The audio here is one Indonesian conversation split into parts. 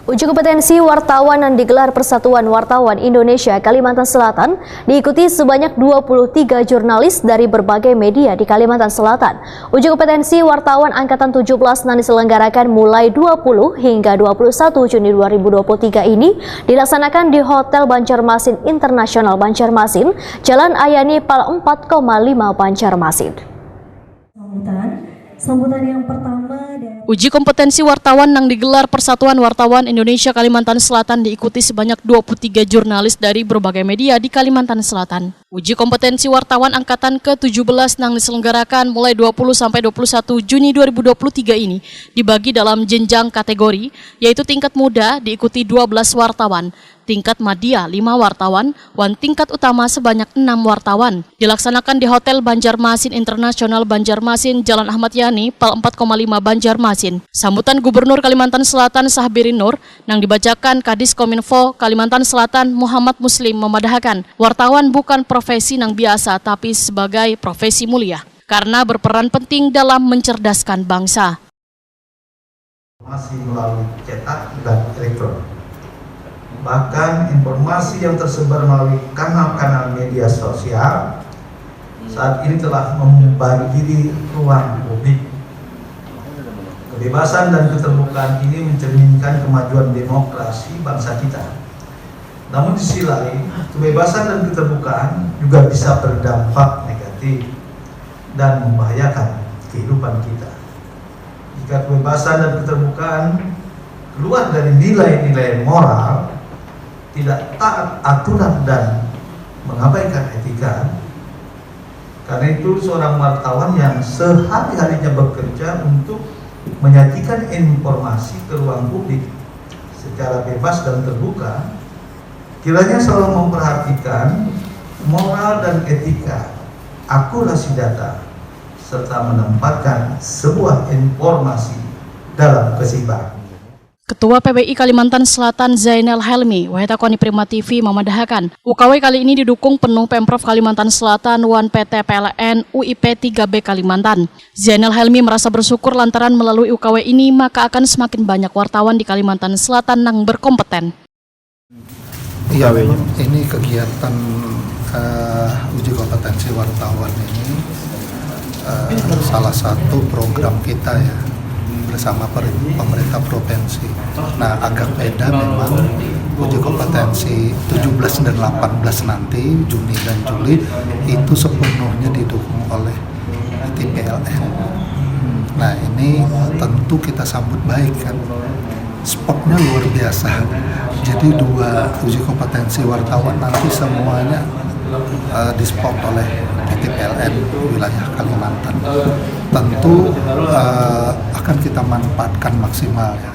Uji kompetensi wartawan yang digelar Persatuan Wartawan Indonesia Kalimantan Selatan diikuti sebanyak 23 jurnalis dari berbagai media di Kalimantan Selatan. Uji kompetensi wartawan Angkatan 17 yang diselenggarakan mulai 20 hingga 21 Juni 2023 ini dilaksanakan di Hotel Banjarmasin Internasional Banjarmasin, Jalan Ayani Pal 4,5 Banjarmasin. Sambutan yang pertama. Uji kompetensi wartawan yang digelar Persatuan Wartawan Indonesia Kalimantan Selatan diikuti sebanyak 23 jurnalis dari berbagai media di Kalimantan Selatan. Uji kompetensi wartawan angkatan ke-17 yang diselenggarakan mulai 20 sampai 21 Juni 2023 ini dibagi dalam jenjang kategori, yaitu tingkat muda diikuti 12 wartawan, tingkat madya 5 wartawan, dan tingkat utama sebanyak 6 wartawan. Dilaksanakan di Hotel Banjarmasin Internasional Banjarmasin, Jalan Ahmad Yani, Pal 4,5 Banjarmasin. Sambutan Gubernur Kalimantan Selatan Sahbirin Nur yang dibacakan Kadis Kominfo Kalimantan Selatan Muhammad Muslim memadahkan wartawan bukan profesi yang biasa tapi sebagai profesi mulia karena berperan penting dalam mencerdaskan bangsa. Masih melalui cetak dan elektronik. Bahkan informasi yang tersebar melalui kanal-kanal media sosial saat ini telah membanjiri ruang publik. Kebebasan dan keterbukaan ini mencerminkan kemajuan demokrasi bangsa kita. Namun di sisi lain, kebebasan dan keterbukaan juga bisa berdampak negatif dan membahayakan kehidupan kita. Jika kebebasan dan keterbukaan keluar dari nilai-nilai moral, tidak taat aturan dan mengabaikan etika. Karena itu seorang wartawan yang sehari-harinya bekerja untuk menyajikan informasi ke ruang publik secara bebas dan terbuka, kiranya selalu memperhatikan moral dan etika, akurasi data, serta menempatkan sebuah informasi dalam keseimbangan. Ketua PBI Kalimantan Selatan Zainal Helmi, Wahetakoni Prima TV memadahkan, UKW kali ini didukung penuh Pemprov Kalimantan Selatan wan PT PLN UIP 3B Kalimantan. Zainal Helmi merasa bersyukur lantaran melalui UKW ini maka akan semakin banyak wartawan di Kalimantan Selatan yang berkompeten. Iya, ini kegiatan uji kompetensi wartawan ini salah satu program kita ya, bersama pemerintah provinsi. Nah, agak beda memang uji kompetensi 17 dan 18 nanti, Juni dan Juli, itu sepenuhnya didukung oleh TPLN. Nah, ini tentu kita sambut baik kan. Spotnya luar biasa. Jadi 2 uji kompetensi wartawan nanti semuanya dispot oleh PT PLN wilayah Kalimantan. Tentu akan kita manfaatkan maksimal ya.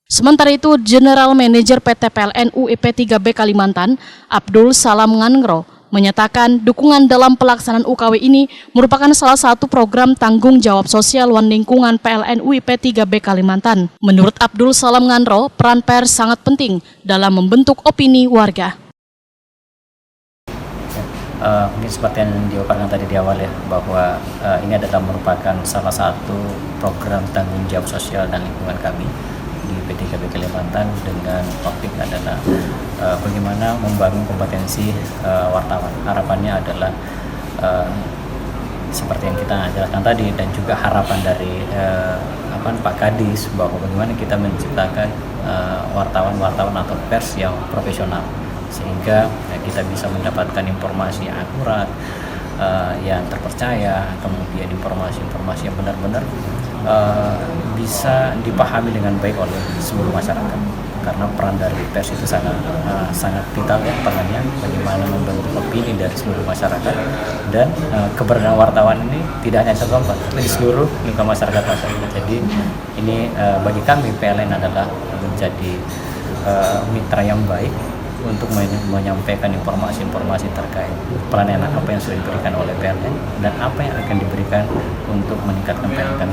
Sementara itu, General Manager PT PLN UIP 3B Kalimantan, Abdul Salam Ngangro, menyatakan dukungan dalam pelaksanaan UKW ini merupakan salah satu program tanggung jawab sosial wan lingkungan PLN UIP 3B Kalimantan. Menurut Abdul Salam Ngangro, peran pers sangat penting dalam membentuk opini warga. Mungkin seperti yang diungkapkan tadi di awal ya, bahwa ini adalah merupakan salah satu program tanggung jawab sosial dan lingkungan kami di P3B Kalimantan dengan topik adalah bagaimana membangun kompetensi wartawan. Harapannya adalah seperti yang kita jelaskan tadi dan juga harapan dari Pak Kadis bahwa bagaimana kita menciptakan wartawan-wartawan atau pers yang profesional, sehingga kita bisa mendapatkan informasi yang akurat, yang terpercaya, kemudian informasi-informasi yang benar-benar bisa dipahami dengan baik oleh seluruh masyarakat. Karena peran dari pers itu sangat vital ya, perannya bagaimana membentuk opini dari seluruh masyarakat, dan keberadaan wartawan ini tidak hanya satu tempat, tapi di seluruh lingkungan masyarakat. Jadi ini bagi kami PLN adalah menjadi mitra yang baik untuk menyampaikan informasi-informasi terkait pelayanan apa yang sudah diberikan oleh PLN dan apa yang akan diberikan untuk meningkatkan pelayanan.